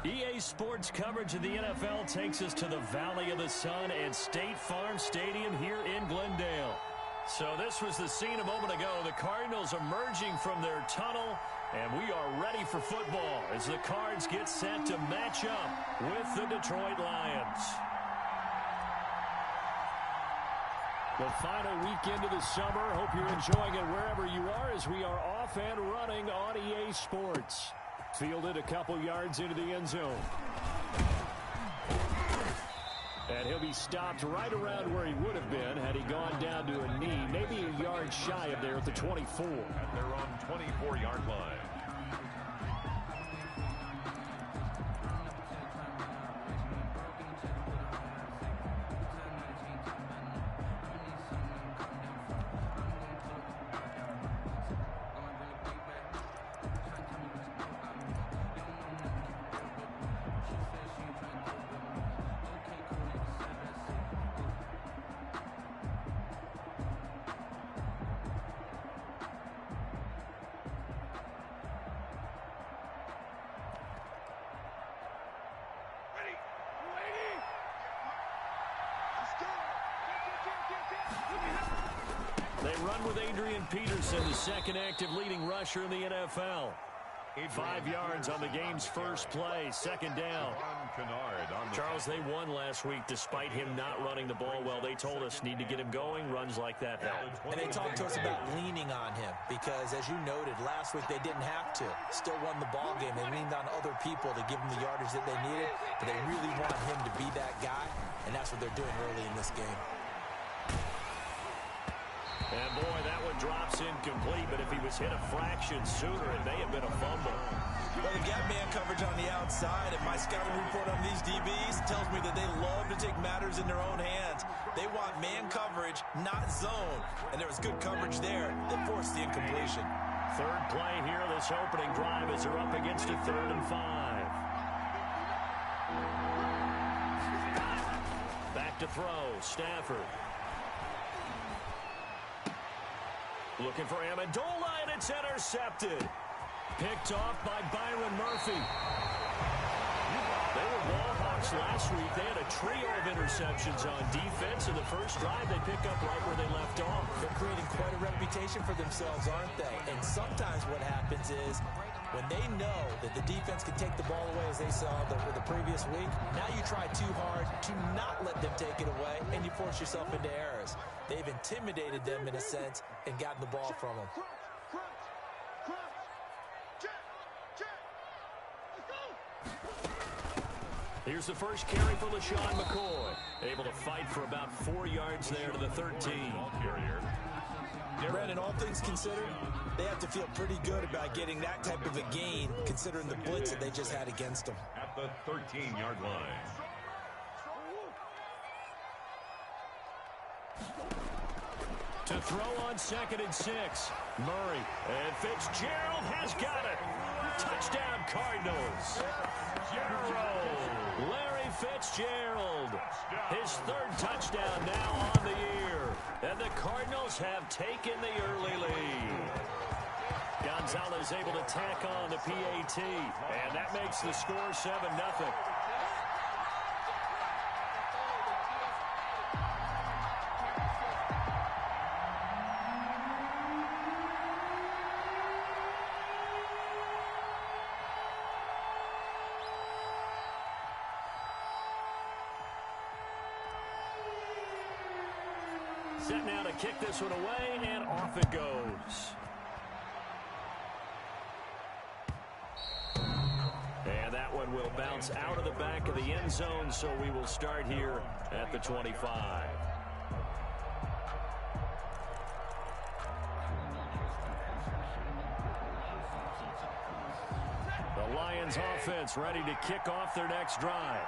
EA Sports coverage of the NFL takes us to the Valley of the Sun and State Farm Stadium here in Glendale. So this was the scene a moment ago. The Cardinals emerging from their tunnel, and we are ready for football as the Cards get set to match up with the Detroit Lions. The final weekend of the summer. Hope you're enjoying it wherever you are as we are off and running on EA Sports. Fielded a couple yards into the end zone. And he'll be stopped right around where he would have been had he gone down to a knee, maybe a yard shy of there at the 24. At their own 24-yard line. They run with Adrian Peterson, the second active leading rusher in the NFL. 5 yards on the game's first play, second down. Charles, they won last week despite him not running the ball well. They told us need to get him going. Runs like that help. And they talked to us about leaning on him because, as you noted, last week they didn't have to. Still won the ball game. They leaned on other people to give them the yardage that they needed, but they really want him to be that guy, and that's what they're doing early in this game. And, boy, that one drops incomplete, but if he was hit a fraction sooner, it may have been a fumble. Well, they've got man coverage on the outside, and my scouting report on these DBs tells me that they love to take matters in their own hands. They want man coverage, not zone, and there was good coverage there that forced the incompletion. Third play here, this opening drive as they're up against a 3rd and 5. Back to throw, Stafford. Looking for Amendola, and it's intercepted. Picked off by Byron Murphy. They were ball hawks last week. They had a trio of interceptions on defense. In the first drive, they pick up right where they left off. They're creating quite a reputation for themselves, aren't they? And sometimes what happens is when they know that the defense can take the ball away, as they saw the previous week, now you try too hard to not let them take it away, and you force yourself into errors. They've intimidated them in a sense and gotten the ball from them. Here's the first carry for LaShawn McCoy. Able to fight for about 4 yards there to the 13. Brandon, all things considered, they have to feel pretty good about getting that type of a gain, considering the blitz that they just had against them. At the 13-yard line. To throw on 2nd and 6. Murray. And Fitzgerald has got it. Touchdown, Cardinals. Larry Fitzgerald. His 3rd touchdown now on the year. And the Cardinals have taken the early lead. Gonzalez able to tack on the PAT. And that makes the score 7-0. Set now to kick this one away, and off it goes. And that one will bounce out of the back of the end zone, so we will start here at the 25. The Lions offense ready to kick off their next drive.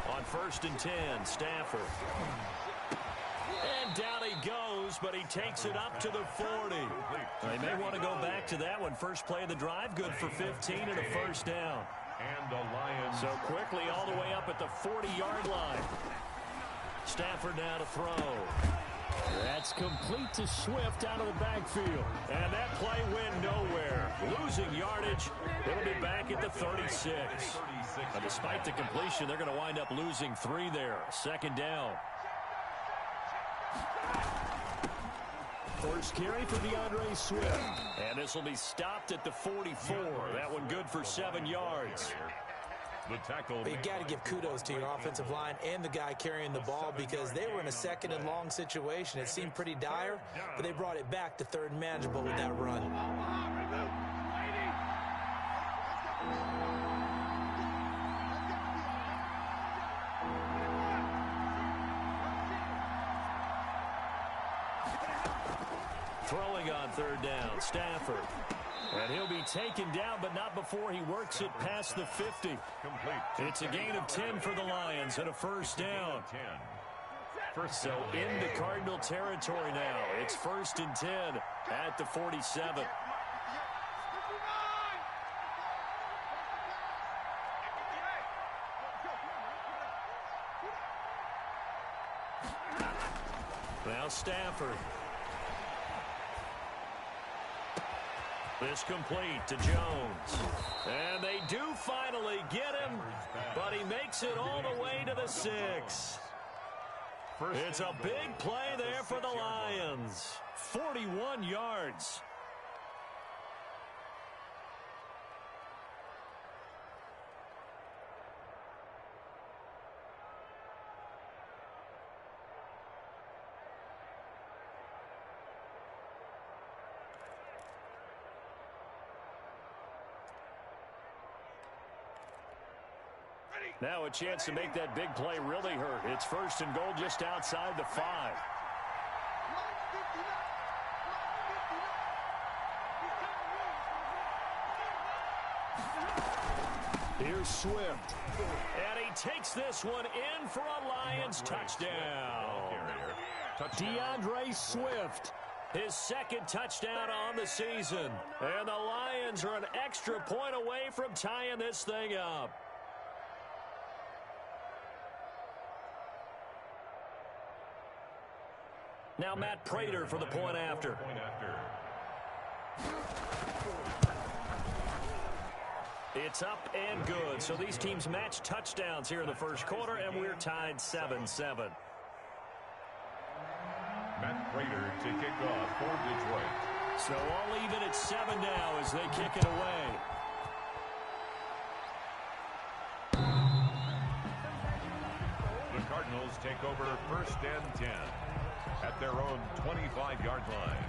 On 1st and 10, Stafford. And down he goes, but he takes it up to the 40. They may want to go back to that one. First play of the drive, good for 15 and a first down. And the Lions. So quickly all the way up at the 40-yard line. Stafford now to throw. That's complete to Swift out of the backfield. And that play went nowhere. Losing yardage. It'll be back at the 36. Now, despite the completion, they're going to wind up losing 3 there. Second down. First carry for DeAndre Swift. And this will be stopped at the 44. That one good for 7 yards. The tackle. But you got to give kudos to your offensive line and the guy carrying the ball because they were in a second and long situation. It seemed pretty dire, but they brought it back to third and manageable with that run. Throwing on third down, Stafford. And he'll be taken down, but not before he works it past the 50. It's a gain of 10 for the Lions and a first down. So into Cardinal territory now. It's 1st and 10 at the 47. Now Stafford. This complete to Jones. And they do finally get him, but he makes it all the way to the 6. It's a big play there for the Lions. 41 yards. Now a chance to make that big play really hurt. It's 1st and goal just outside the 5. Here's Swift. And he takes this one in for a Lions touchdown. DeAndre Swift. His 2nd touchdown on the season. And the Lions are an extra point away from tying this thing up. Now Matt Prater for the point after. It's up and good. So these teams match touchdowns here in the first quarter, and we're tied 7-7. Matt Prater to kick off for Detroit. So all even at 7 now as they kick it away. The Cardinals take over 1st and 10 at their own 25-yard line.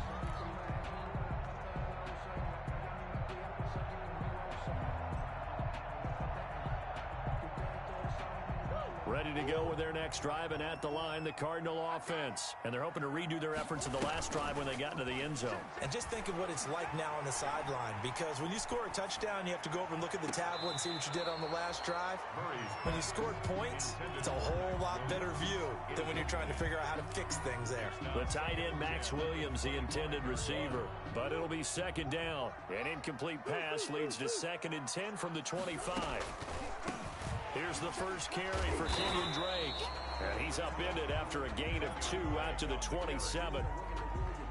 Ready to go with their next drive, and at the line, the Cardinal offense. And they're hoping to redo their efforts in the last drive when they got into the end zone. And just think of what it's like now on the sideline, because when you score a touchdown, you have to go over and look at the tablet and see what you did on the last drive. When you scored points, it's a whole lot better view than when you're trying to figure out how to fix things there. The tight end, Max Williams, the intended receiver. But it'll be 2nd down. An incomplete pass leads to 2nd and 10 from the 25. Here's the first carry for Kenyon Drake. And he's upended after a gain of 2 out to the 27.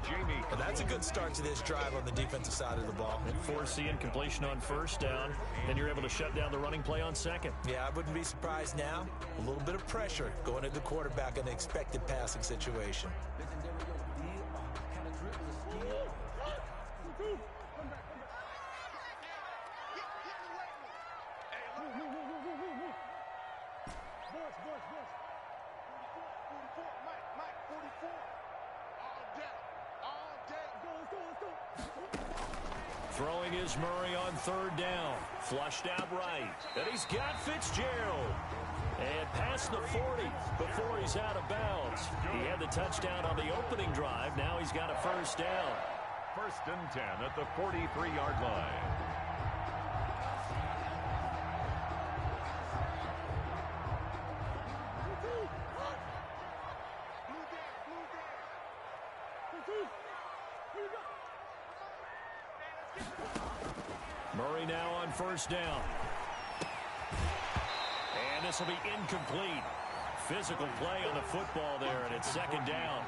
Jamie. And that's a good start to this drive on the defensive side of the ball. And force the incompletion on 1st down. Then you're able to shut down the running play on 2nd. Yeah, I wouldn't be surprised now. A little bit of pressure going at the quarterback in an expected passing situation. Throwing is Murray on 3rd down. Flushed out right. And he's got Fitzgerald. And past the 40 before he's out of bounds. He had the touchdown on the opening drive. Now he's got a 1st down. 1st and 10 at the 43-yard line. Murray now on 1st down. And this will be incomplete. Physical play on the football there, and it's 2nd down.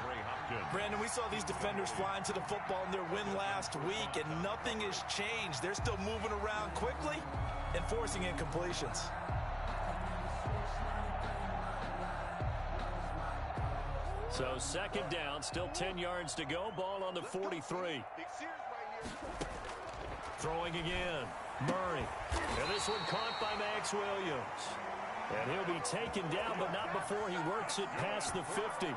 Brandon, we saw these defenders flying to the football in their win last week, and nothing has changed. They're still moving around quickly and forcing incompletions. So second down, still 10 yards to go. Ball on the 43. Throwing again. Murray. And this one caught by Max Williams. And he'll be taken down, but not before he works it past the 50.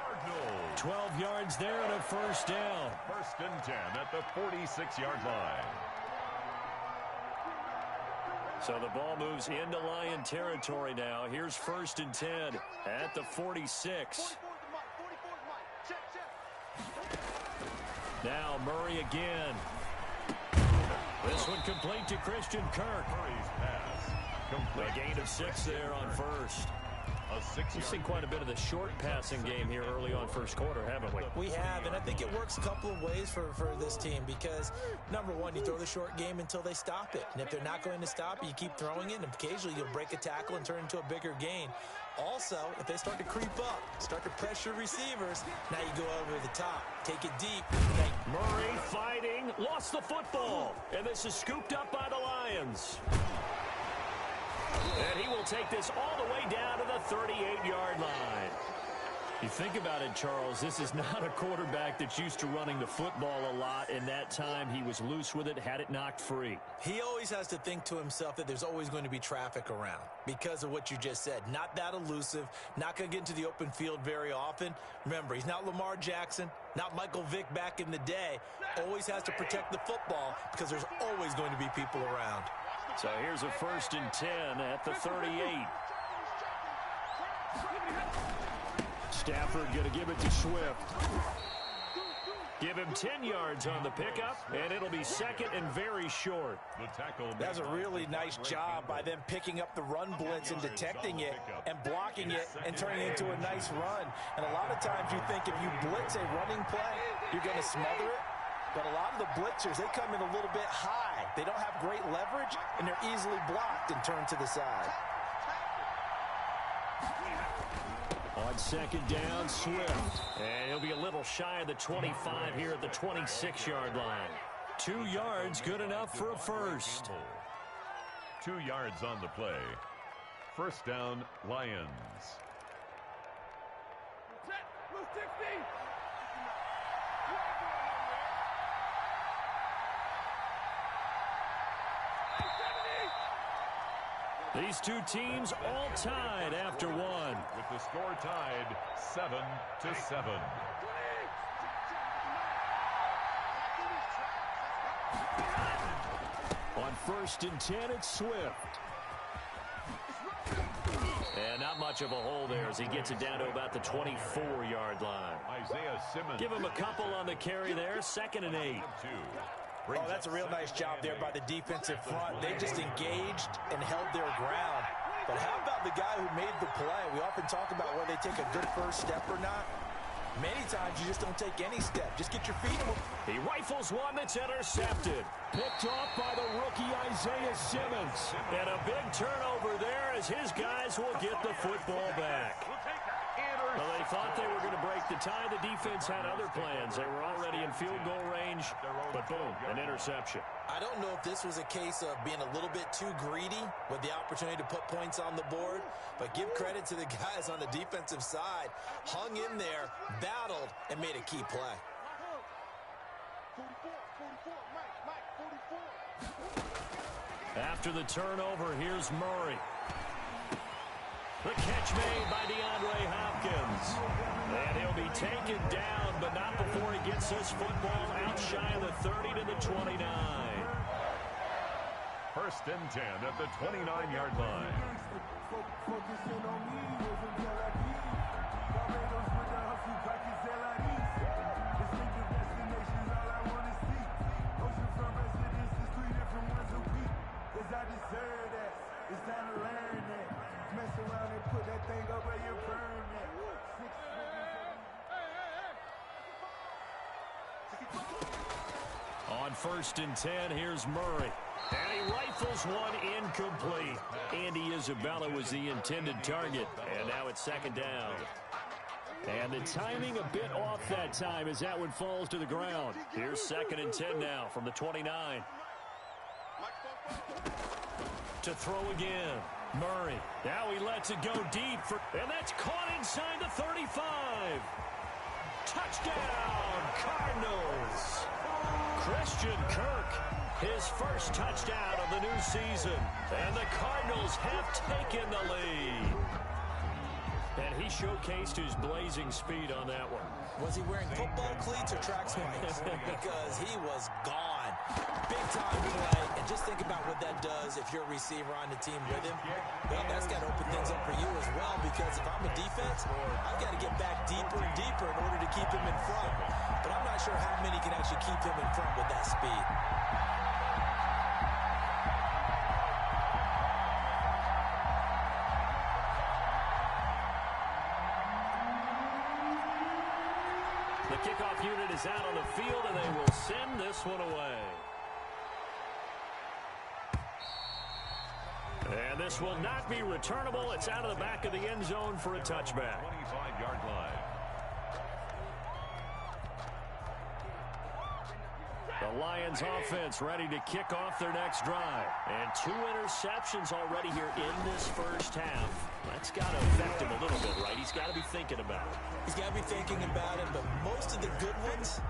12 yards there and a first down. First and 10 at the 46-yard line. So the ball moves into Lion territory now. Here's first and 10 at the 46. Now Murray again. This one complete to Christian Kirk. Murray's pass complete. A gain of 6 there on first. We've seen quite a bit of the short passing game here early on first quarter, haven't we? We have, and I think it works a couple of ways for this team because, number one, you throw the short game until they stop it. And if they're not going to stop it, you keep throwing it, and occasionally you'll break a tackle and turn into a bigger gain. Also, if they start to creep up, start to pressure receivers, now you go over the top. Take it deep. Murray fighting, lost the football, and this is scooped up by the Lions. And he will take this all the way down to the 38-yard line. You think about it, Charles, this is not a quarterback that's used to running the football a lot, and that time he was loose with it, had it knocked free. He always has to think to himself that there's always going to be traffic around because of what you just said. Not that elusive, not going to get into the open field very often. Remember, he's not Lamar Jackson, not Michael Vick back in the day. Always has to protect the football because there's always going to be people around. So here's a first and 10 at the 38. Stafford going to give it to Swift. Give him 10 yards on the pickup, and it'll be second and very short. That's a really nice job by them picking up the run blitz and detecting it and blocking it and turning it into a nice run. And a lot of times you think if you blitz a running play, you're going to smother it. But a lot of the blitzers, they come in a little bit high. They don't have great leverage, and they're easily blocked and turned to the side. On second down, Swift. And he'll be a little shy of the 25 here at the 26-yard line. 2 yards, good enough for a first. 2 yards on the play. First down, Lions. These two teams all tied after one. With the score tied 7-7. On first and 10, it's Swift. And not much of a hole there as he gets it down to about the 24-yard line. Isaiah Simmons. Give him a couple on the carry there, second and 8. Oh, that's a real nice job there by the defensive front. They just engaged and held their ground. But how about the guy who made the play? We often talk about whether they take a good first step or not. Many times you just don't take any step. Just get your feet. He rifles one that's intercepted. Picked off by the rookie Isaiah Simmons. And a big turnover there as his guys will get the football back. Well, they thought they were going to break the tie. The defense had other plans. They were already in field goal range, but boom, an interception. I don't know if this was a case of being a little bit too greedy with the opportunity to put points on the board, but give credit to the guys on the defensive side. Hung in there, battled, and made a key play. After the turnover, here's Murray. The catch made by DeAndre Hopkins. And he'll be taken down, but not before he gets this football out shy of the 30 to the 29. First and 10 at the 29-yard line. On first and 10, here's Murray. And he rifles one incomplete. Andy Isabella was the intended target. And now it's second down. And the timing a bit off that time as that one falls to the ground. Here's 2nd and 10 now from the 29. To throw again. Murray. Now he lets it go deep. And that's caught inside the 35. Touchdown, Cardinals. Christian Kirk, his first touchdown of the new season. And the Cardinals have taken the lead. And he showcased his blazing speed on that one. Was he wearing football cleats or track spikes? Because he was gone. Big time play. And just think about what that does if you're a receiver on the team with him. Well, that's got to open things up for you as well, because if I'm a defense, I've got to get back deeper and deeper in order to keep him in front. But I'm not sure how many can actually keep him in front with that speed. The kickoff unit is out on the field, and they will send this one away. And this will not be returnable. It's out of the back of the end zone for a touchback. 25-yard line. The Lions offense ready to kick off their next drive. And 2 interceptions already here in this first half. That's got to affect him a little bit, right? He's got to be thinking about it. He's got to be thinking about it, but most of the good ones,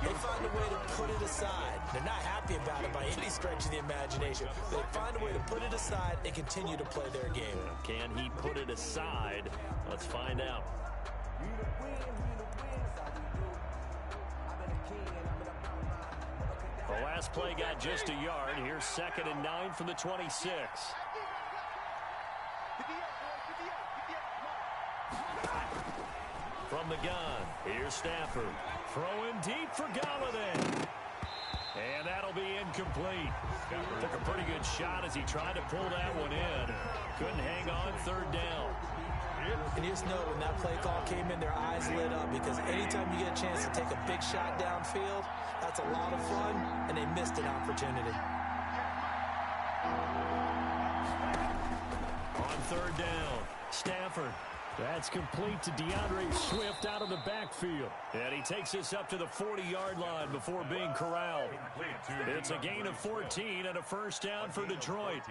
they find a way to put it aside. They're not happy about it by any stretch of the imagination. They find a way to put it aside and continue to play their game. Can he put it aside? Let's find out. The last play got just a yard. Here's 2nd and 9 from the 26. From the gun, here's Stafford. Throwing deep for Galladay. And that'll be incomplete. Took a pretty good shot as he tried to pull that one in. Couldn't hang on 3rd down. And you just know when that play call came in, their eyes lit up, because anytime you get a chance to take a big shot downfield, that's a lot of fun, and they missed an opportunity. On 3rd down, Stafford. That's complete to DeAndre Swift out of the backfield. And he takes this up to the 40-yard line before being corralled. It's a gain of 14 and a first down for Detroit.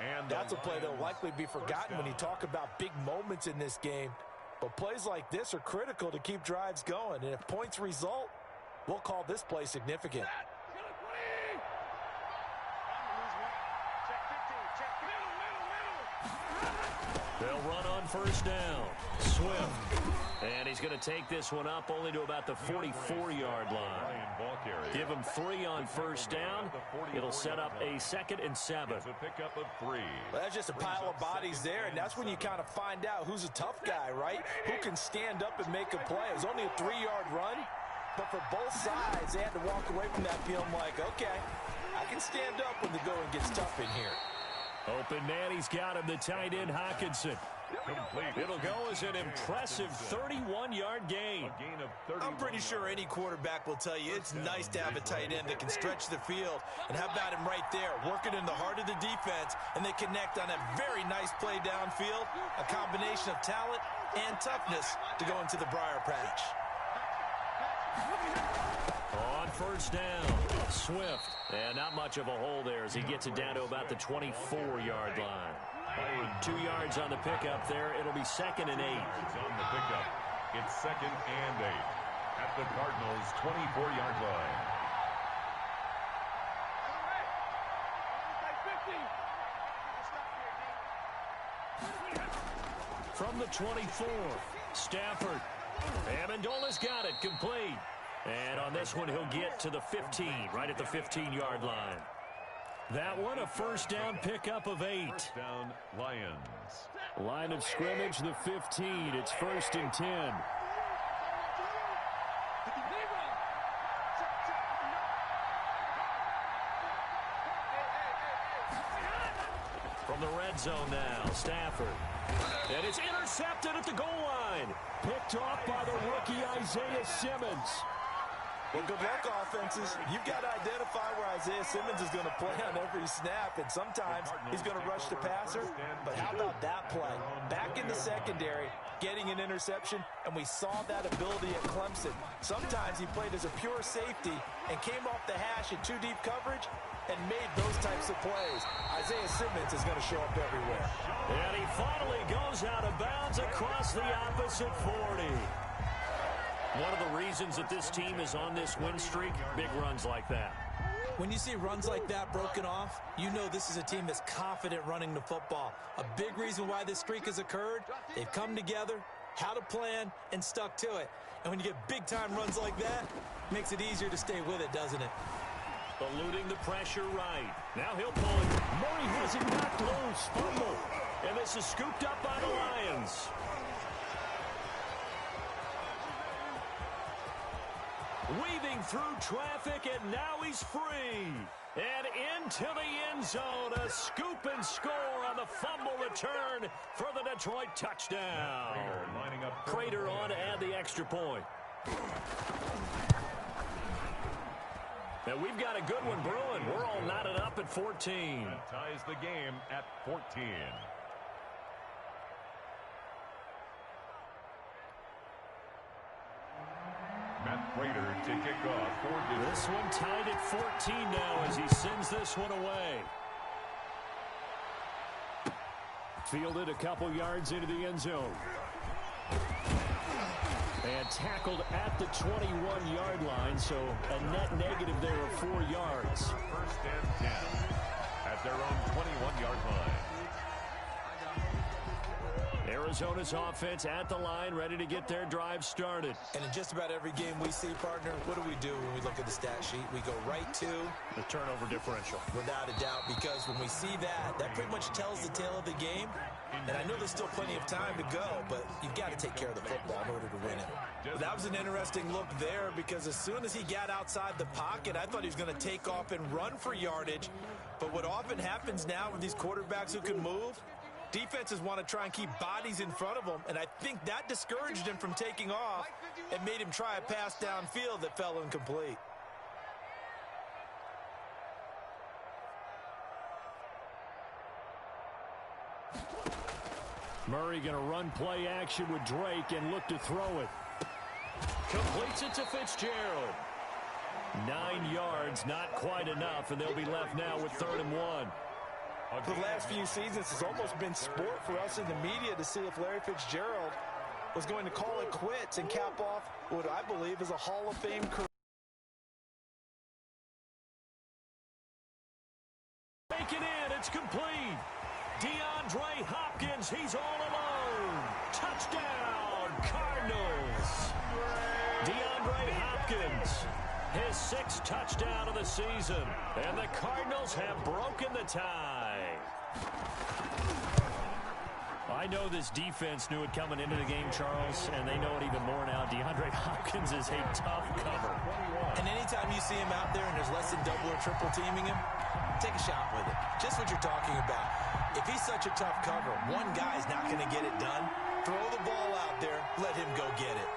And that's a play that will likely be forgotten when you talk about big moments in this game. But plays like this are critical to keep drives going. And if points result, we'll call this play significant. They'll run on first down. Swift. And he's going to take this one up only to about the 44-yard line. Give him 3 on first down. It'll set up a 2nd and 7. It's a pickup of 3. Well, that's just a pile of bodies there, and that's when you kind of find out who's a tough guy, right? Who can stand up and make a play. It was only a 3-yard run, but for both sides, they had to walk away from that feeling like, okay, I can stand up when the going gets tough in here. Open man, he's got him, the tight end, Hockenson. It'll go as an impressive 31-yard gain. I'm pretty sure any quarterback will tell you it's nice to have a tight end that can stretch the field. And how about him right there, working in the heart of the defense, and they connect on a very nice play downfield, a combination of talent and toughness to go into the briar patch. On first down, Swift. And not much of a hole there as he gets it down to about the 24-yard line. 2 yards on the pickup there. It'll be 2nd and 8. On the pickup, it's 2nd and 8 at the Cardinals' 24-yard line. From the 24, Stafford. Amendola's got it, complete. And on this one, he'll get to the 15, right at the 15-yard line. That one, a first down pickup of 8. First down, Lions. Line of scrimmage, the 15. It's 1st and 10. From the red zone now, Stafford. And it's intercepted at the goal line. Picked off by the rookie Isaiah Simmons. Well, good luck, offenses. You've got to identify where Isaiah Simmons is going to play on every snap, and sometimes he's going to rush the passer. But how about that play? Back in the secondary, getting an interception, and we saw that ability at Clemson. Sometimes he played as a pure safety and came off the hash in two deep coverage and made those types of plays. Isaiah Simmons is going to show up everywhere. And he finally goes out of bounds across the opposite 40. One of the reasons that this team is on this win streak, big runs like that. When you see runs like that broken off, you know this is a team that's confident running the football. A big reason why this streak has occurred, they've come together, had a plan, and stuck to it. And when you get big-time runs like that, it makes it easier to stay with it, doesn't it? Eluding the pressure right. Now he'll pull it. Murray has it knocked loose. Fumble. And this is scooped up by the Lions. Weaving through traffic, and now he's free. And into the end zone, a scoop and score on the fumble return for the Detroit touchdown. Prater on to add the extra point. And we've got a good one brewing. We're all knotted up at 14. That ties the game at 14. Matt Prater to kick off. This one tied at 14 now as he sends this one away. Fielded a couple yards into the end zone. And tackled at the 21-yard line, so a net negative there of 4 yards. First and 10 at their own 21-yard line. Arizona's offense at the line, ready to get their drive started. And in just about every game we see, partner, what do we do when we look at the stat sheet? We go right to the turnover differential. Without a doubt, because when we see that, that pretty much tells the tale of the game. And I know there's still plenty of time to go, but you've got to take care of the football in order to win it. But that was an interesting look there, because as soon as he got outside the pocket, I thought he was going to take off and run for yardage. But what often happens now with these quarterbacks who can move, defenses want to try and keep bodies in front of them, and I think that discouraged him from taking off and made him try a pass downfield that fell incomplete. Murray going to run play action with Drake and look to throw it. Completes it to Fitzgerald. 9 yards, not quite enough, and they'll be left now with 3rd and 1. For the last few seasons, it's almost been sport for us in the media to see if Larry Fitzgerald was going to call it quits and cap off what I believe is a Hall of Fame career. Make it in, it's complete. DeAndre Hopkins, he's all alone. Touchdown, Cardinals. DeAndre Hopkins, his 6th touchdown of the season. And the Cardinals have broken the tie. I know this defense knew it coming into the game, Charles, and they know it even more now. DeAndre Hopkins is a tough cover. And anytime you see him out there and there's less than double or triple teaming him, take a shot with it. Just what you're talking about. If he's such a tough cover, one guy's not going to get it done. Throw the ball out there, let him go get it.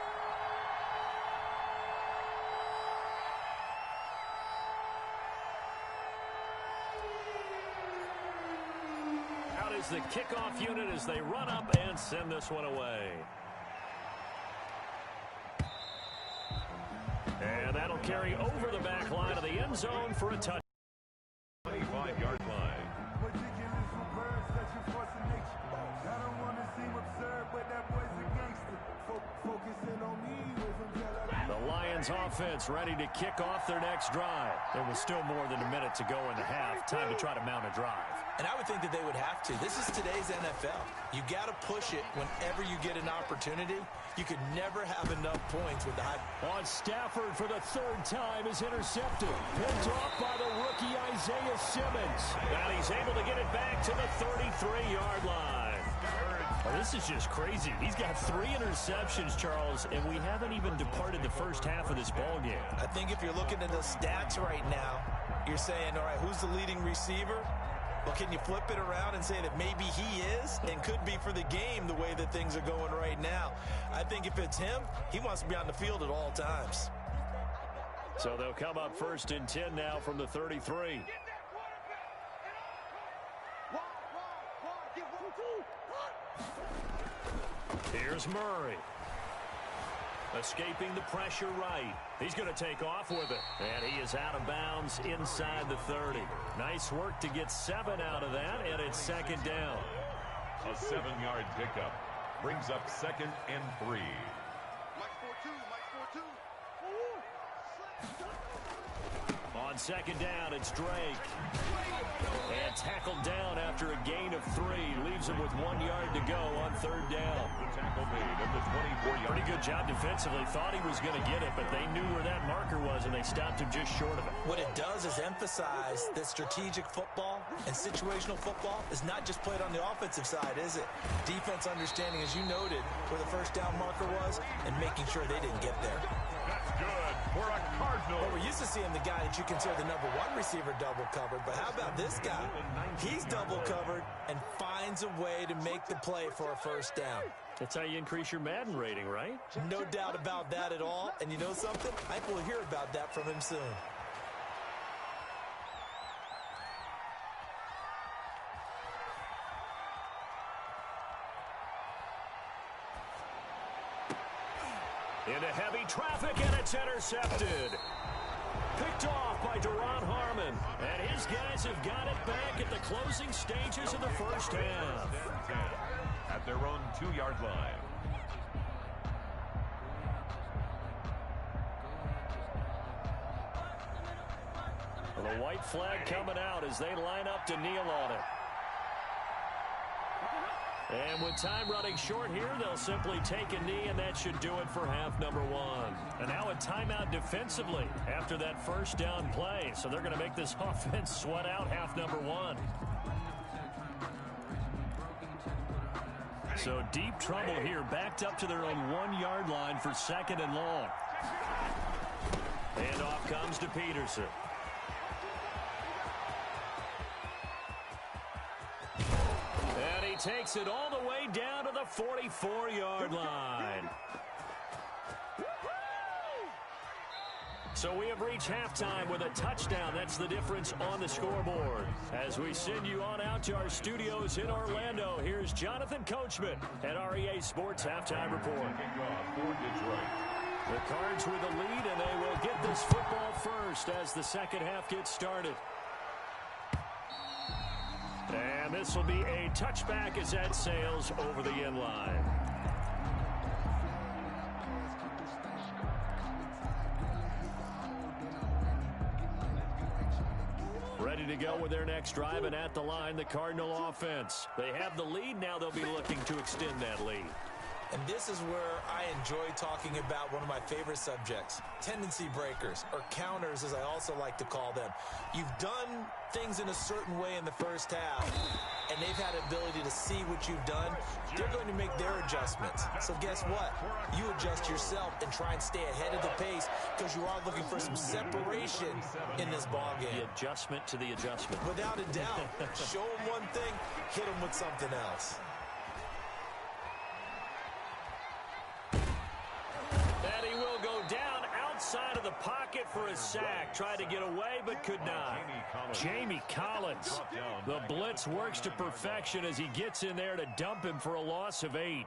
Out is the kickoff unit as they run up and send this one away. And that'll carry over the back line of the end zone for a touchdown. 25-yard line. The Lions offense ready to kick off their next drive. There was still more than a minute to go in the half. Time to try to mount a drive. And I would think that they would have to. This is today's NFL. You got to push it whenever you get an opportunity. You could never have enough points with the high. On Stafford for the 3rd time is intercepted. Picked off by the rookie Isaiah Simmons. And he's able to get it back to the 33-yard line. Well, this is just crazy. He's got 3 interceptions, Charles, and we haven't even departed the first half of this ballgame. I think if you're looking at the stats right now, you're saying, all right, who's the leading receiver? Well, can you flip it around and say that maybe he is and could be for the game the way that things are going right now? I think if it's him, he wants to be on the field at all times. So they'll come up 1st and 10 now from the 33. Here's Murray. Escaping the pressure right. He's going to take off with it. And he is out of bounds inside the 30. Nice work to get 7 out of that, and it's 2nd down. A 7-yard pickup brings up 2nd and 3. On 2nd down, it's Drake. And tackled down after a gain of 3. Leaves him with 1 yard to go on 3rd down. The tackle made at the 24-yard. Pretty good job defensively. Thought he was going to get it, but they knew where that marker was, and they stopped him just short of it. What it does is emphasize that strategic football and situational football is not just played on the offensive side, is it? Defense understanding, as you noted, where the 1st down marker was and making sure they didn't get there. That's good for a Cardinal. Well, we're used to seeing the guy that you consider the number 1 receiver double covered, but how about this guy? He's double covered and finds a way to make the play for a 1st down. That's how you increase your Madden rating, right? No doubt about that at all. And you know something? I think we'll hear about that from him soon. Into heavy traffic, and it's intercepted. Picked off by Duron Harmon. And his guys have got it back at the closing stages of the 1st half. At their own 2-yard line. Well, the white flag coming out as they line up to kneel on it. And with time running short here, they'll simply take a knee, and that should do it for half number 1. And now a timeout defensively after that 1st down play. So they're going to make this offense sweat out half number 1. So deep trouble here, backed up to their own 1-yard line for 2nd and long. And off comes to Peterson. And he takes it all the way down to the 44-yard line. So we have reached halftime with a touchdown. That's the difference on the scoreboard. As we send you on out to our studios in Orlando, here's Jonathan Coachman at REA Sports Halftime Report. The Cards with the lead, and they will get this football first as the 2nd half gets started. And this will be a touchback as that sails over the end line. Ready to go with their next drive, and at the line, the Cardinal offense. They have the lead. Now they'll be looking to extend that lead. And this is where I enjoy talking about one of my favorite subjects, tendency breakers, or counters as I also like to call them. You've done things in a certain way in the 1st half, and they've had ability to see what you've done. They're going to make their adjustments. So guess what? You adjust yourself and try and stay ahead of the pace because you are looking for some separation in this ballgame. The adjustment to the adjustment. Without a doubt. Show them one thing, hit them with something else. Outside of the pocket for a sack. Tried to get away, but could not. Jamie Collins. The blitz works to perfection as he gets in there to dump him for a loss of 8.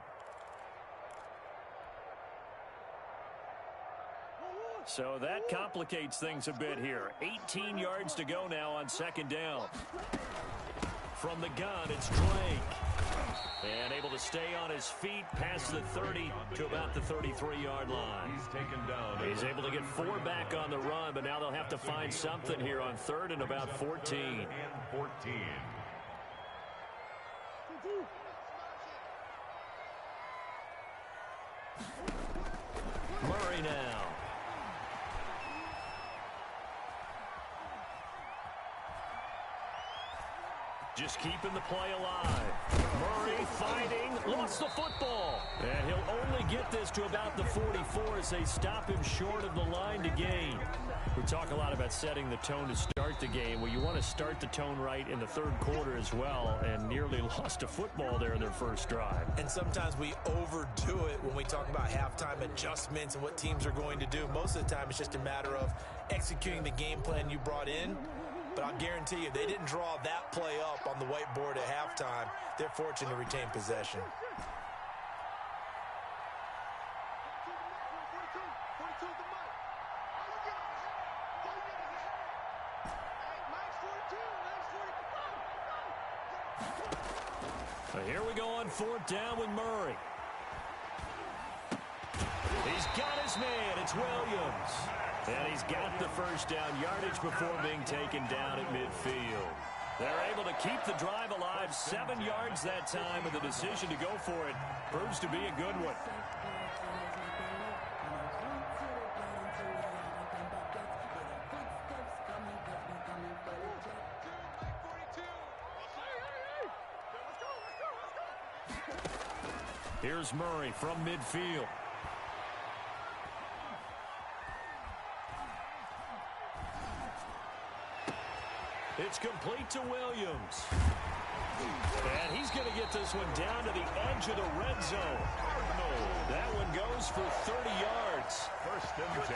So that complicates things a bit here. 18 yards to go now on 2nd down. From the gun, it's Drake. And able to stay on his feet past the 30 to about the 33-yard line. He's taken down. He's able to get 4 back on the run, but now they'll have to find something here on 3rd and about 14. And 14. Murray now. just keeping the play alive. Murray fighting, lost the football. And he'll only get this to about the 44 as they stop him short of the line to gain. We talk a lot about setting the tone to start the game. Well, you want to start the tone right in the third quarter as well, and nearly lost a football there in their first drive. And sometimes we overdo it when we talk about halftime adjustments and what teams are going to do. Most of the time, it's just a matter of executing the game plan you brought in. But I'll guarantee you, they didn't draw that play up on the whiteboard at halftime. They're fortunate to retain possession. So here we go on fourth down with Murray. He's got his man. It's Williams. And he's got the first down yardage before being taken down at midfield. They're able to keep the drive alive. 7 yards that time, and the decision to go for it proves to be a good one. Here's Murray from midfield. It's complete to Williams. And he's going to get this one down to the edge of the red zone. That one goes for 30 yards.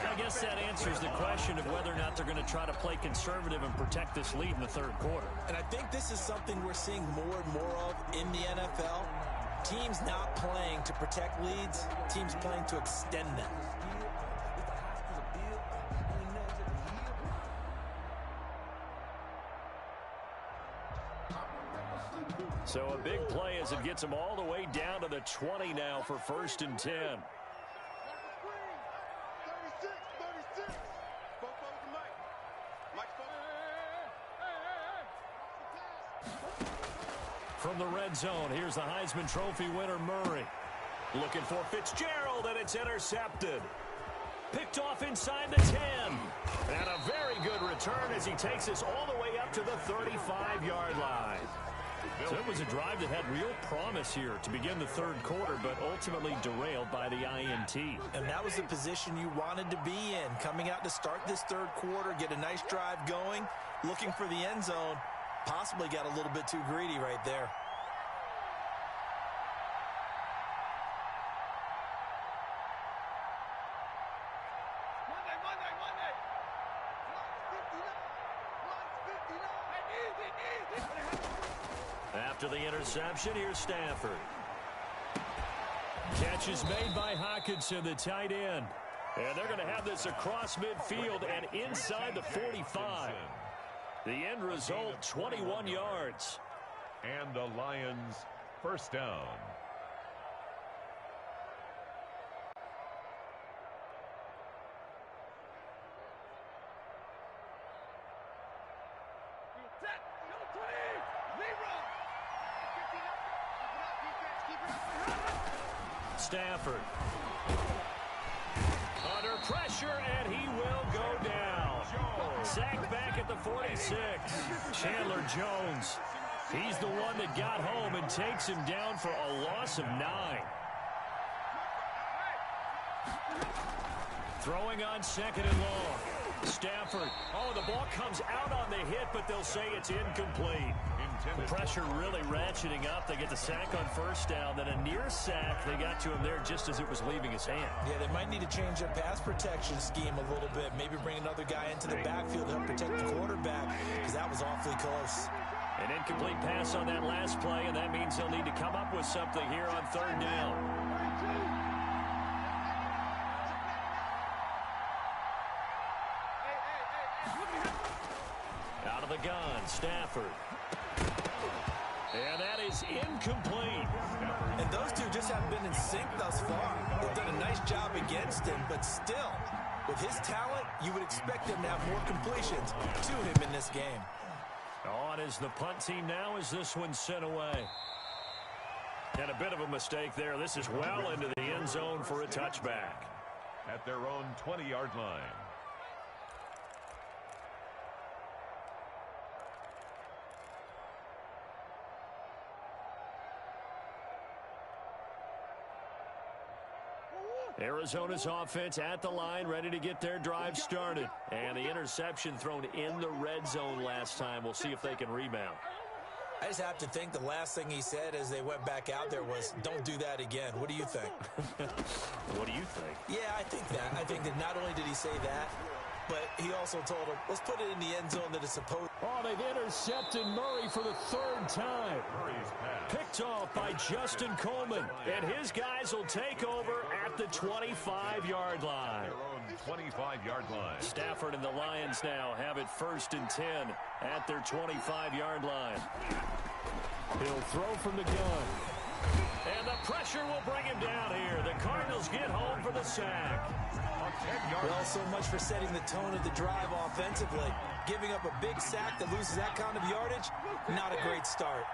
I guess that answers the question of whether or not they're going to try to play conservative and protect this lead in the third quarter. And I think this is something we're seeing more and more of in the NFL. Teams not playing to protect leads, teams playing to extend them. So a big play as it gets them all the way down to the 20 now for 1st and 10. From the red zone, here's the Heisman Trophy winner, Murray. Looking for Fitzgerald, and it's intercepted. Picked off inside the 10. And a very good return as he takes us all the way up to the 35-yard line. So it was a drive that had real promise here to begin the third quarter, but ultimately derailed by the INT. And that was the position you wanted to be in. Coming out to start this third quarter, get a nice drive going, looking for the end zone. Possibly got a little bit too greedy right there. After the interception, here's Stafford. Catch is made by Hockenson, the tight end. And they're going to have this across midfield and inside the 45. The end result, 21 yards. And the Lions first down. Stafford. Under pressure, and he will go down. Sacked back at the 46. Chandler Jones. He's the one that got home and takes him down for a loss of 9. Throwing on 2nd and long. Stafford. Oh, the ball comes out on the hit, but they'll say it's incomplete. The pressure really ratcheting up. They get the sack on first down, then a near sack. They got to him there just as it was leaving his hand. Yeah, they might need to change their pass protection scheme a little bit. Maybe bring another guy into the backfield to help protect the quarterback, because that was awfully close. An incomplete pass on that last play, and that means they'll need to come up with something here on 3rd down. Out of the gun, Stafford. And that is incomplete. And those two just haven't been in sync thus far. They've done a nice job against him, but still, with his talent, you would expect them to have more completions to him in this game. On is the punt team now as this one's sent away. And a bit of a mistake there. This is well into the end zone for a touchback. At their own 20-yard line. Arizona's offense at the line, ready to get their drive started. And the interception thrown in the red zone last time. We'll see if they can rebound. I just have to think the last thing he said as they went back out there was, don't do that again. What do you think? What do you think? Yeah, I think that. I think that not only did he say that, but he also told him, let's put it in the end zone that it's supposed. Oh, they've intercepted Murray for the third time. Picked off by Justin Coleman. And his guys will take over at the 25-yard line. 25-yard line. Stafford and the Lions now have it 1st and 10 at their 25-yard line. He'll throw from the gun. And the pressure will bring him down here. The Cardinals get home for the sack. Well, so much for setting the tone of the drive offensively. Giving up a big sack that loses that kind of yardage, not a great start.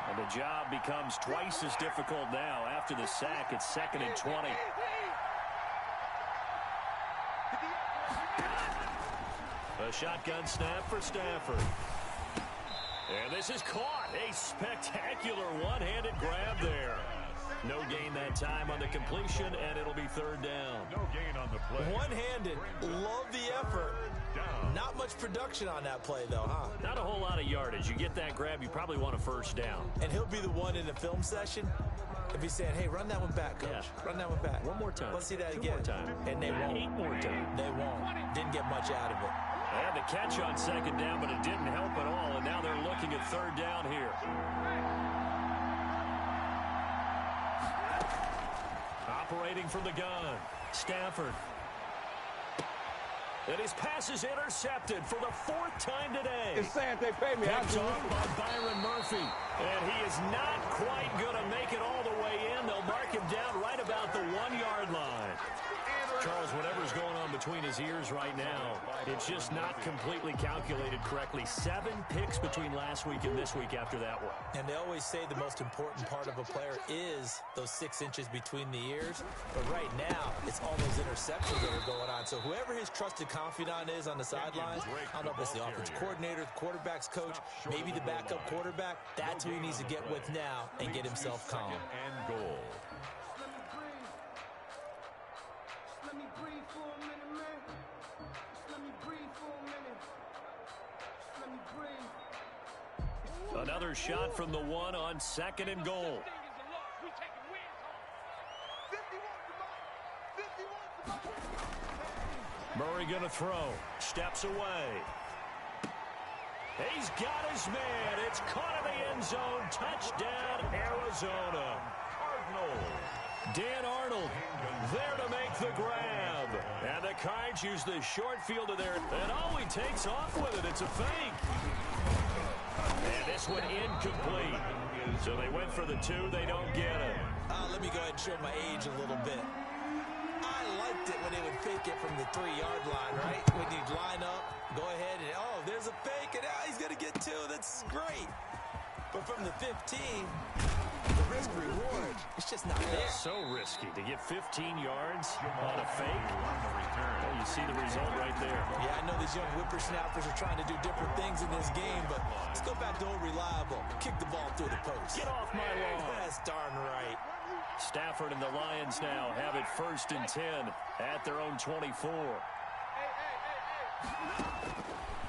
And the job becomes twice as difficult now. After the sack, it's 2nd and 20. A shotgun snap for Stafford. And this is caught. A spectacular one-handed grab there. No gain that time on the completion, and it'll be 3rd down. No gain on the play. One-handed. Love the effort. Not much production on that play, though, huh? Not a whole lot of yardage. You get that grab, you probably want a 1st down. And he'll be the one in the film session if he's saying, hey, run that one back, coach. Yeah. Run that one back. One more time. Let's see that 2 again. more time. And they won't. 8 more times. They won't. Didn't get much out of it. They had the catch on 2nd down, but it didn't help at all, and now they're looking at 3rd down here. Operating from the gun, Stafford. And his pass is intercepted for the 4th time today. It's saying they pay me. Picked off by Byron Murphy. And he is not quite going to make it all the way in. They'll mark him down right about the 1-yard line. Charles, whatever's going on between his ears right now, it's just not completely calculated correctly. 7 picks between last week and this week after that one. And they always say the most important part of a player is those 6 inches between the ears. But right now, it's all those interceptions that are going on. So whoever his trusted confidant is on the sidelines, I don't know if it's the offensive coordinator, the quarterback's coach, maybe the backup quarterback, that's who he needs to get with now and get himself calm. And goal. Another shot from the 1 on 2nd and goal. Murray going to throw. Steps away. He's got his man. It's caught in the end zone. Touchdown, Arizona. Dan Arnold there to make the grab. And the Cards use the short field of there. And oh, he takes off with it. It's a fake. And this one incomplete. So they went for the 2. They don't get it. Let me go ahead and show my age a little bit. I liked it when they would fake it from the 3-yard line, right? When you'd line up, go ahead and, oh, there's a fake, and he's going to get 2. That's great. But from the 15, the risk reward, it's just not there. So risky to get 15 yards on a fake. Well, you see the result right there. Yeah, I know these young whippersnappers are trying to do different things in this game, but let's go back to old reliable. Kick the ball through the post. Get off my lawn. That's darn right. Stafford and the Lions now have it 1st and 10 at their own 24.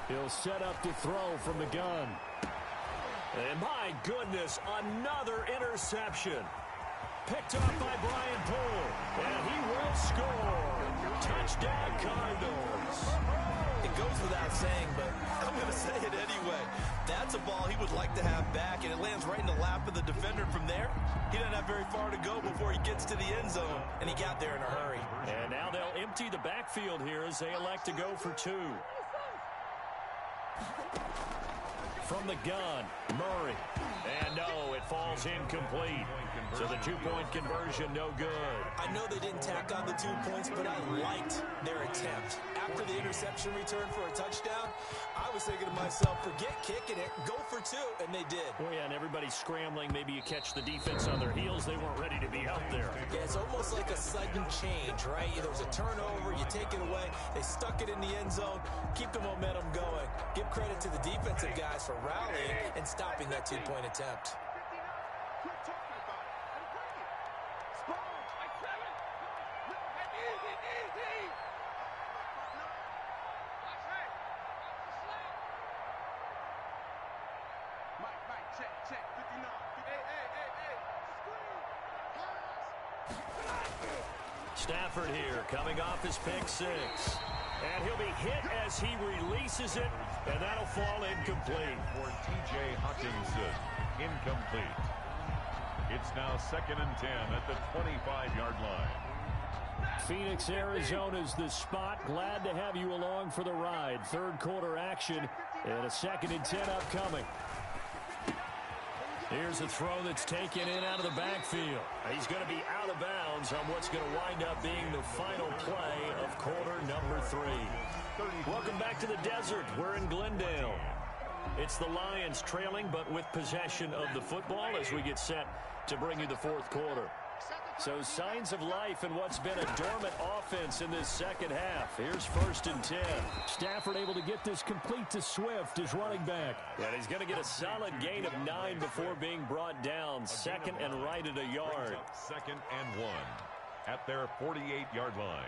He'll set up to throw from the gun. And my goodness, another interception. Picked up by Brian Poole. And he will score. Touchdown, Cardinals. It goes without saying, but I'm going to say it anyway. That's a ball he would like to have back, and it lands right in the lap of the defender from there. He doesn't have very far to go before he gets to the end zone, and he got there in a hurry. And now they'll empty the backfield here as they elect to go for 2. From the gun, Murray. And no, it falls incomplete. So the 2-point conversion, no good. I know they didn't tack on the 2 points, but I liked their attempt. After the interception return for a touchdown, I was thinking to myself, forget kicking it, go for 2, and they did. Oh, yeah, and everybody's scrambling. Maybe you catch the defense on their heels. They weren't ready to be out there. Yeah, it's almost like a sudden change, right? There was a turnover, you take it away, they stuck it in the end zone, keep the momentum going. Give credit to the defensive guys for rallying and stopping that 2-point attempt. Stafford here, coming off his pick six. And he'll be hit as he releases it, and that'll fall incomplete. For T.J. Hawkinson, incomplete. It's now 2nd and 10 at the 25-yard line. Phoenix, Arizona's the spot. Glad to have you along for the ride. Third quarter action and a 2nd and 10 upcoming. Here's a throw that's taken in out of the backfield. He's going to be out of bounds on what's going to wind up being the final play of quarter number 3. Welcome back to the desert. We're in Glendale. It's the Lions trailing, but with possession of the football as we get set to bring you the fourth quarter. So signs of life in what's been a dormant offense in this second half. Here's 1st and 10. Stafford able to get this complete to Swift, his running back. And he's going to get a solid gain of 9 before being brought down. 2nd and right at a yard. 2nd and 1 at their 48-yard line.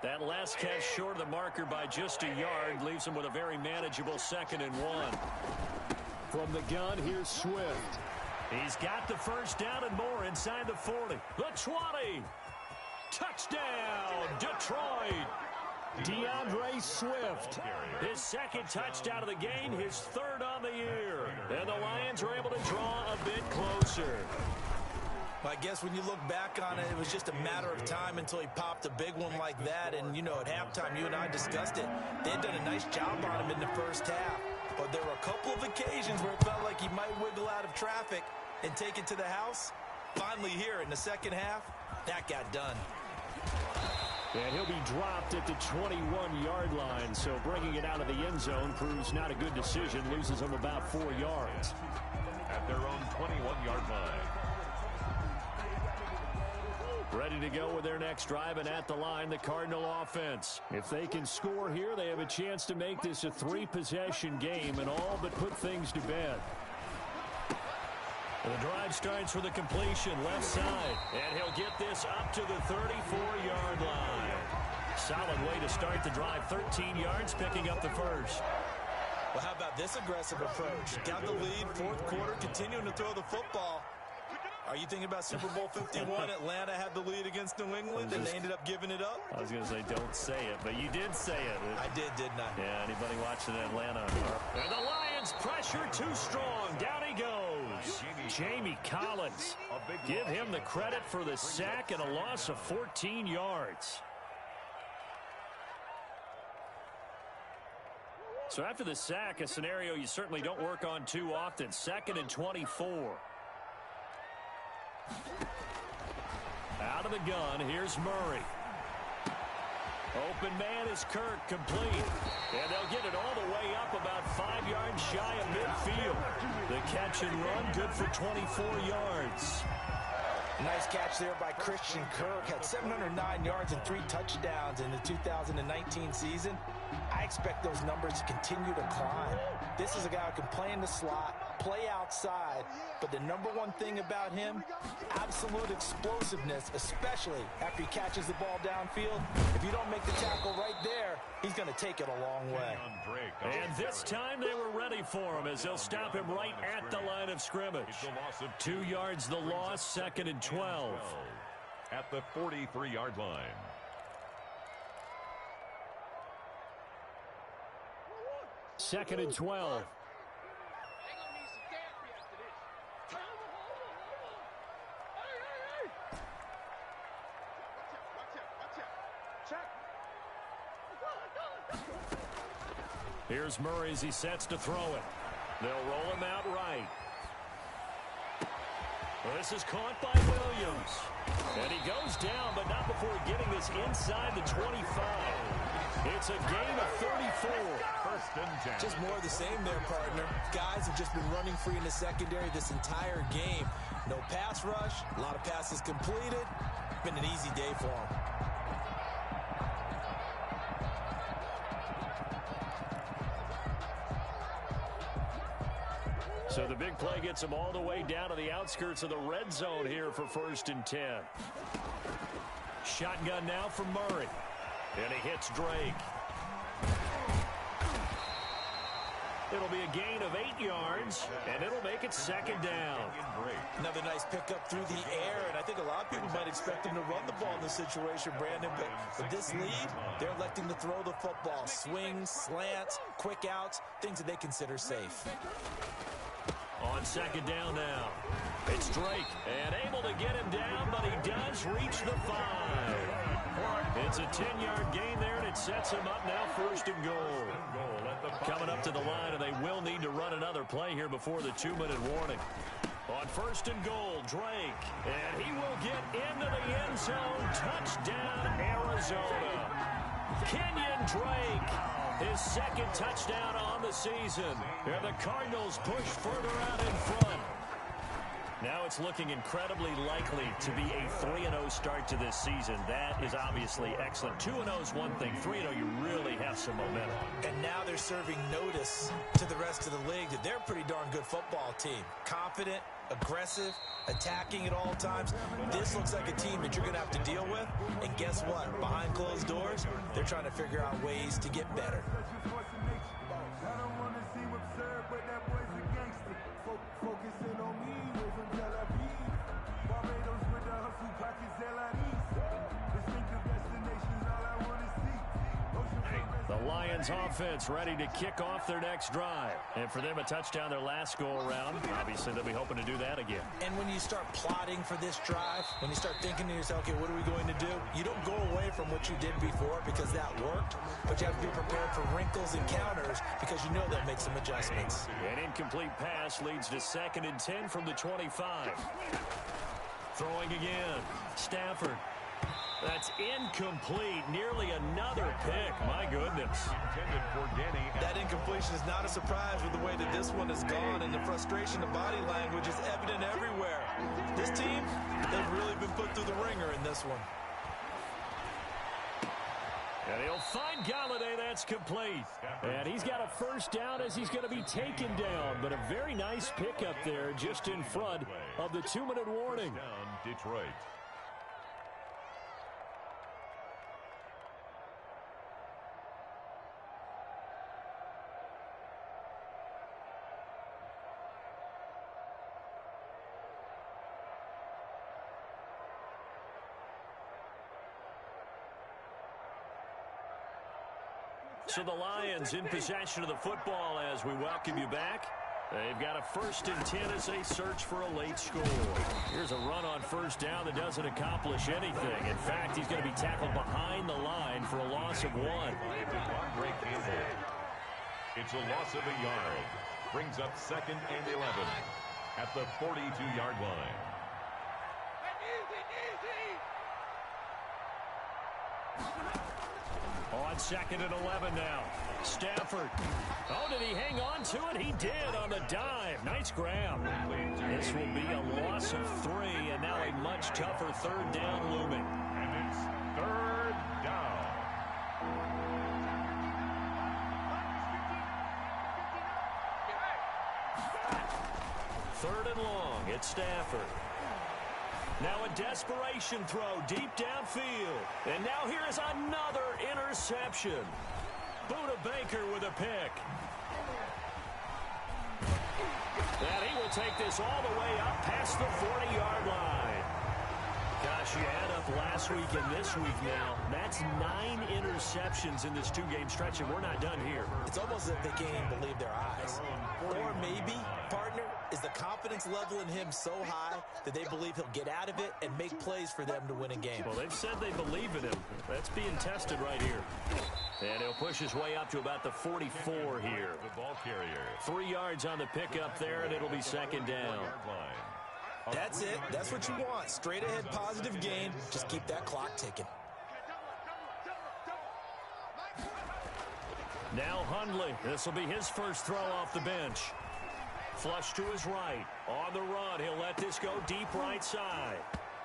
That last catch short of the marker by just a yard leaves him with a very manageable 2nd and 1. From the gun, here's Swift. He's got the first down and more inside the 40. The 20. Touchdown, Detroit. DeAndre Swift. His 2nd touchdown of the game, his 3rd on the year. And the Lions are able to draw a bit closer. Well, I guess when you look back on it, it was just a matter of time until he popped a big one like that. And, you know, at halftime, you and I discussed it. They had done a nice job on him in the first half. But there were a couple of occasions where it felt like he might wiggle out of traffic and take it to the house. Finally here in the second half, that got done. And he'll be dropped at the 21-yard line. So bringing it out of the end zone proves not a good decision. Loses him about 4 yards. At their own 21-yard line. Ready to go with their next drive, and at the line, the Cardinal offense. If they can score here, they have a chance to make this a 3-possession game and all but put things to bed. And the drive starts with a completion left side, and he'll get this up to the 34-yard line. Solid way to start the drive, 13 yards, picking up the first. Well, how about this aggressive approach? Got the lead, fourth quarter, continuing to throw the football. Are you thinking about Super Bowl 51? Atlanta had the lead against New England, and they ended up giving it up? I was going to say, don't say it, but you did say it. I did, didn't I? Yeah, anybody watching Atlanta? And the Lions pressure too strong. Down he goes. Jamie Collins. Give him the credit for the sack and a loss of 14 yards. So after the sack, a scenario you certainly don't work on too often. 2nd and 24. Out of the gun, here's Murray. Open man is Kirk, complete. And they'll get it all the way up about 5 yards shy of midfield. The catch and run, good for 24 yards. Nice catch there by Christian Kirk. Had 709 yards and 3 touchdowns in the 2019 season. I expect those numbers to continue to climb. This is a guy who can play in the slot, play outside, but the number one thing about him, absolute explosiveness, especially after he catches the ball downfield. If you don't make the tackle right there, he's going to take it a long way. And this time they were ready for him as they'll stop him right at the line of scrimmage. 2 yards the loss, 2nd and 12. At the 43-yard line. Second and 12. Here's Murray as he sets to throw it. They'll roll him out right. Well, this is caught by Williams. And he goes down, but not before getting this inside the 25. It's a gain of 34. First and 10. Just more of the same there, partner. Guys have just been running free in the secondary this entire game. No pass rush, a lot of passes completed. Been an easy day for them. So the big play gets him all the way down to the outskirts of the red zone here for 1st and 10. Shotgun now from Murray. And he hits Drake. It'll be a gain of 8 yards, and it'll make it second down. Another nice pickup through the air, and I think a lot of people might expect him to run the ball in this situation, Brandon, but with this lead, they're electing to throw the football. Swings, slants, quick outs, things that they consider safe. On second down now, it's Drake, and able to get him down, but he does reach the 5. It's a 10-yard gain there, and it sets him up now first and goal. Coming up to the line, and they will need to run another play here before the 2-minute warning. On first and goal, Drake, and he will get into the end zone. Touchdown, Arizona. Kenyon Drake, his second touchdown on the season. And the Cardinals push further out in front. Now it's looking incredibly likely to be a 3-0 start to this season. That is obviously excellent. 2-0 is one thing. 3-0, you really have some momentum. And now they're serving notice to the rest of the league that they're a pretty darn good football team. Confident, aggressive, attacking at all times. This looks like a team that you're going to have to deal with. And guess what? Behind closed doors, they're trying to figure out ways to get better. The Lions offense ready to kick off their next drive. And for them, a touchdown their last go-around. Obviously, they'll be hoping to do that again. And when you start plotting for this drive, when you start thinking to yourself, okay, what are we going to do? You don't go away from what you did before because that worked, but you have to be prepared for wrinkles and counters because you know they'll make some adjustments. An incomplete pass leads to 2nd and 10 from the 25. Throwing again. Stafford. That's incomplete. Nearly another pick. My goodness. That incompletion is not a surprise with the way that this one has gone, and the frustration of body language is evident everywhere. This team, they've really been put through the ringer in this one. And he'll find Galladay. That's complete. And he's got a first down as he's going to be taken down. But a very nice pickup there just in front of the 2-minute warning. Detroit. So the Lions in possession of the football as we welcome you back. They've got a 1st and 10 as they search for a late score. Here's a run on first down that doesn't accomplish anything. In fact, he's going to be tackled behind the line for a loss of 1. It's a loss of a yard. Brings up 2nd and 11 at the 42-yard line. On 2nd and 11 now. Stafford. Oh, did he hang on to it? He did on the dive. Nice grab. This will be a loss of 3, and now a much tougher 3rd down looming. And it's 3rd down. 3rd and long. It's Stafford. Now a desperation throw deep downfield. And now here is another interception. Buda Baker with a pick. And he will take this all the way up past the 40-yard line. Gosh, you add up last week and this week now. That's 9 interceptions in this 2-game stretch, and we're not done here. It's almost as if they can't even believe their eyes. Or maybe, partner, is the confidence level in him so high that they believe he'll get out of it and make plays for them to win a game. Well, they've said they believe in him. That's being tested right here. And he'll push his way up to about the 44 here. The ball carrier. 3 yards on the pickup there, and it'll be second down. That's it. That's what you want. Straight ahead positive gain. Just keep that clock ticking. Now Hundley. This will be his first throw off the bench. Flush to his right. On the run, he'll let this go deep right side.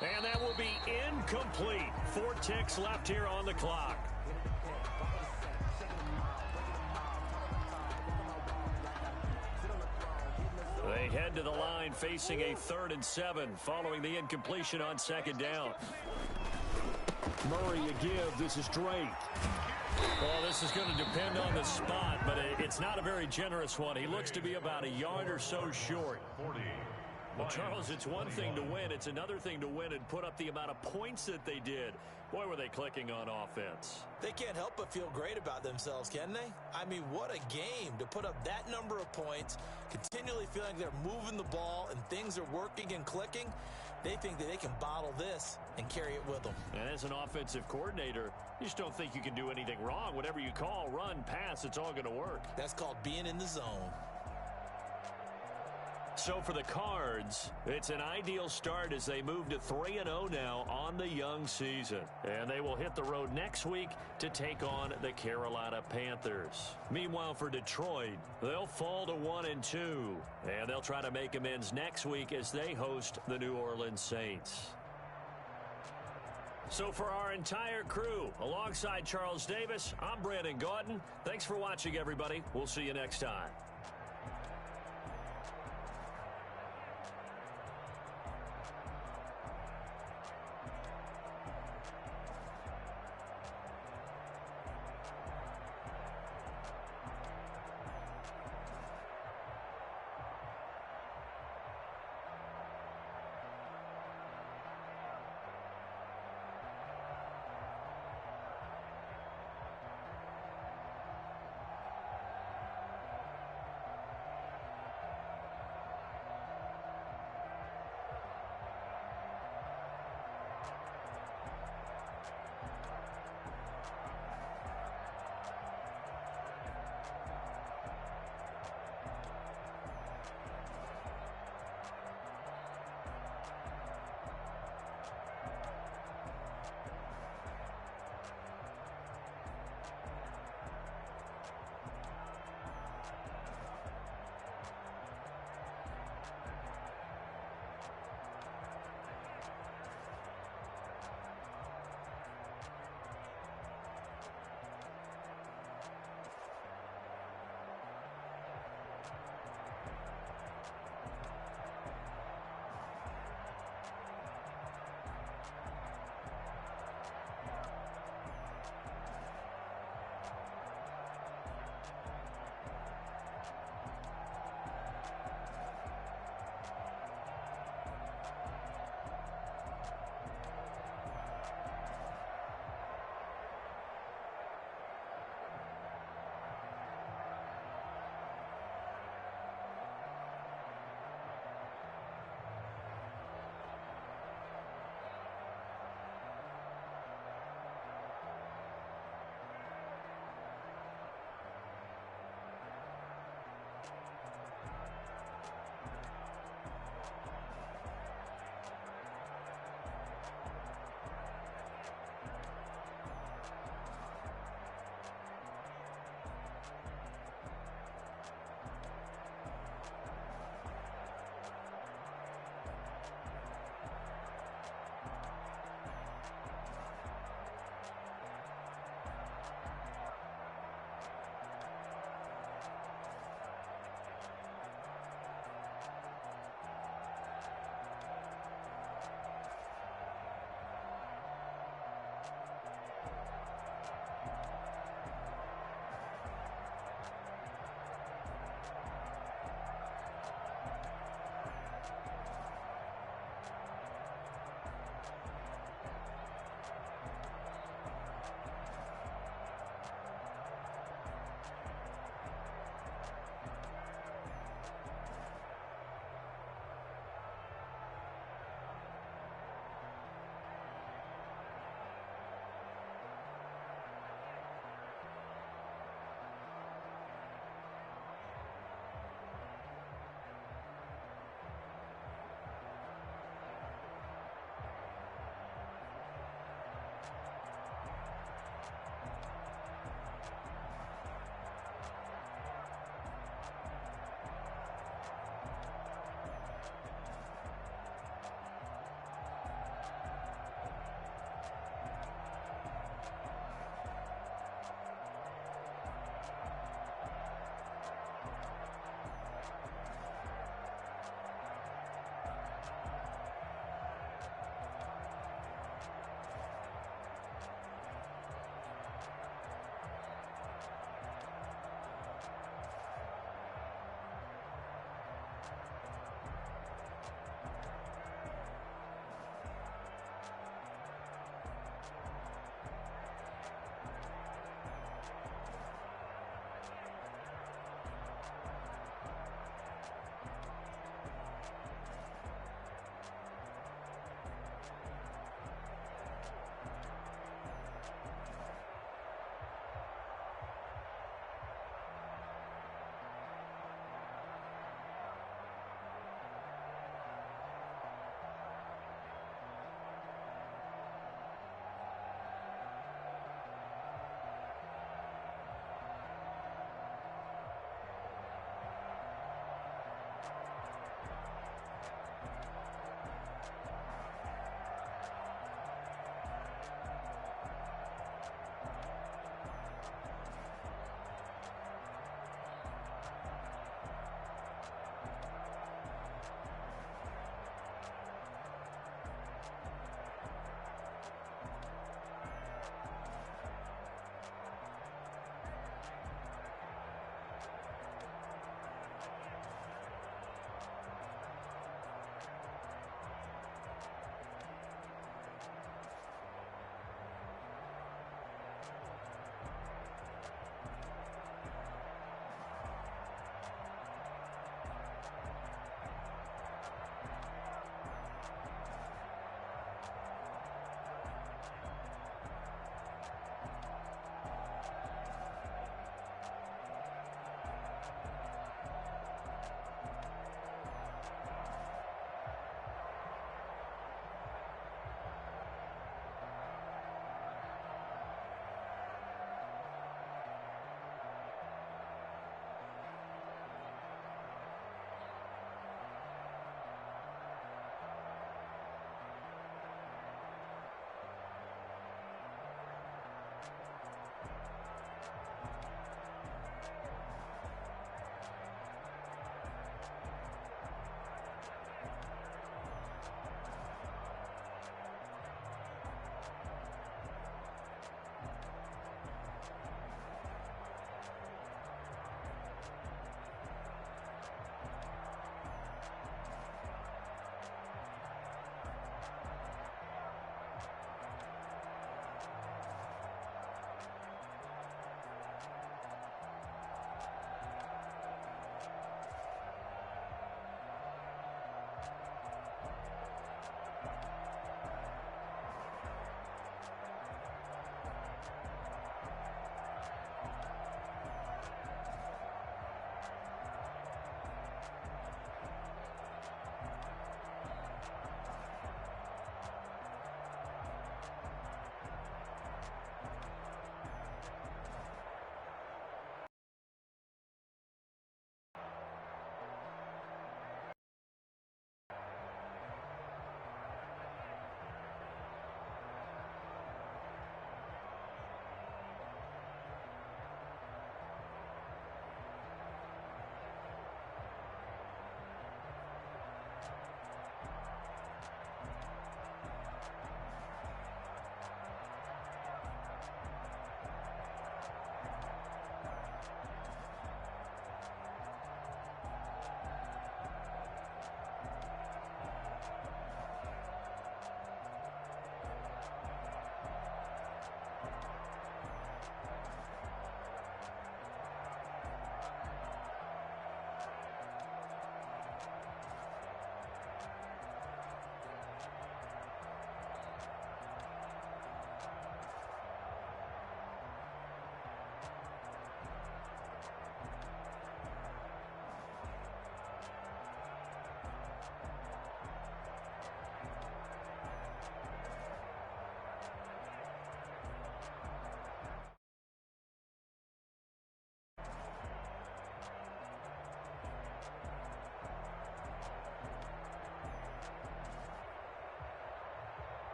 And that will be incomplete. 4 ticks left here on the clock. They head to the line facing a 3rd and 7 following the incompletion on second down. Murray a give. This is Drake. Well, this is going to depend on the spot, but it's not a very generous one. He looks to be about a yard or so short. 40. Well, Charles, it's one thing to win. It's another thing to win and put up the amount of points that they did. Boy, were they clicking on offense. They can't help but feel great about themselves, can they? I mean, what a game to put up that number of points, continually feeling they're moving the ball and things are working and clicking. They think that they can bottle this and carry it with them. And as an offensive coordinator, you just don't think you can do anything wrong. Whatever you call, run, pass, it's all going to work. That's called being in the zone. So for the Cards, it's an ideal start as they move to 3-0 now on the young season. And they will hit the road next week to take on the Carolina Panthers. Meanwhile, for Detroit, they'll fall to 1-2. And they'll try to make amends next week as they host the New Orleans Saints. So for our entire crew, alongside Charles Davis, I'm Brandon Gaudin. Thanks for watching, everybody. We'll see you next time.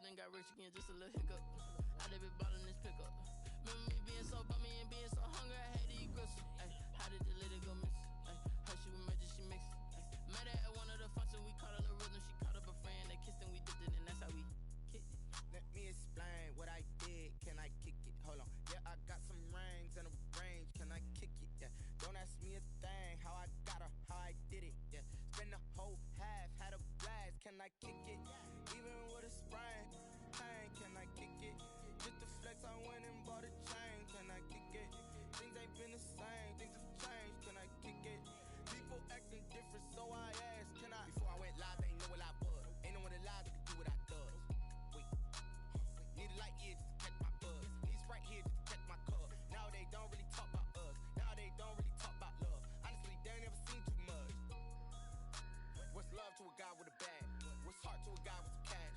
done got rich again, just a little hiccup. I done been ballin' this pickup. Remember me being so bummy and being so hungry, I had to eat gristle. Ay, how did the lady go miss? Ay, her she was major, she mixed. Ay, met her at one of the functions, we caught a little rhythm. She caught up a friend, they kissed and we dipped it, and that's how we kicked it. Let me explain what I did. Can I kick it? Hold on. Yeah, I got some rings and a range. Can I kick it? Yeah. Don't ask me a thing. How I got her, how I did it. Yeah. Spend the whole half, had a blast. Can I kick it? Even with a sprain. Pain, can I kick it? Just the flex, I went and bought a chain. Can I kick it? Things ain't been the same. Things have changed. Can I kick it? People acting different, so I asked. Can I? Before I went live, they ain't know what I was. Ain't no one alive that could do what I does. Wait. Need a light here just to catch my buzz. Need Sprite here just to catch my cup. Now they don't really talk about us. Now they don't really talk about love. Honestly, they ain't never seen too much. What's love to a guy with a bag? What's heart to a guy with some cash?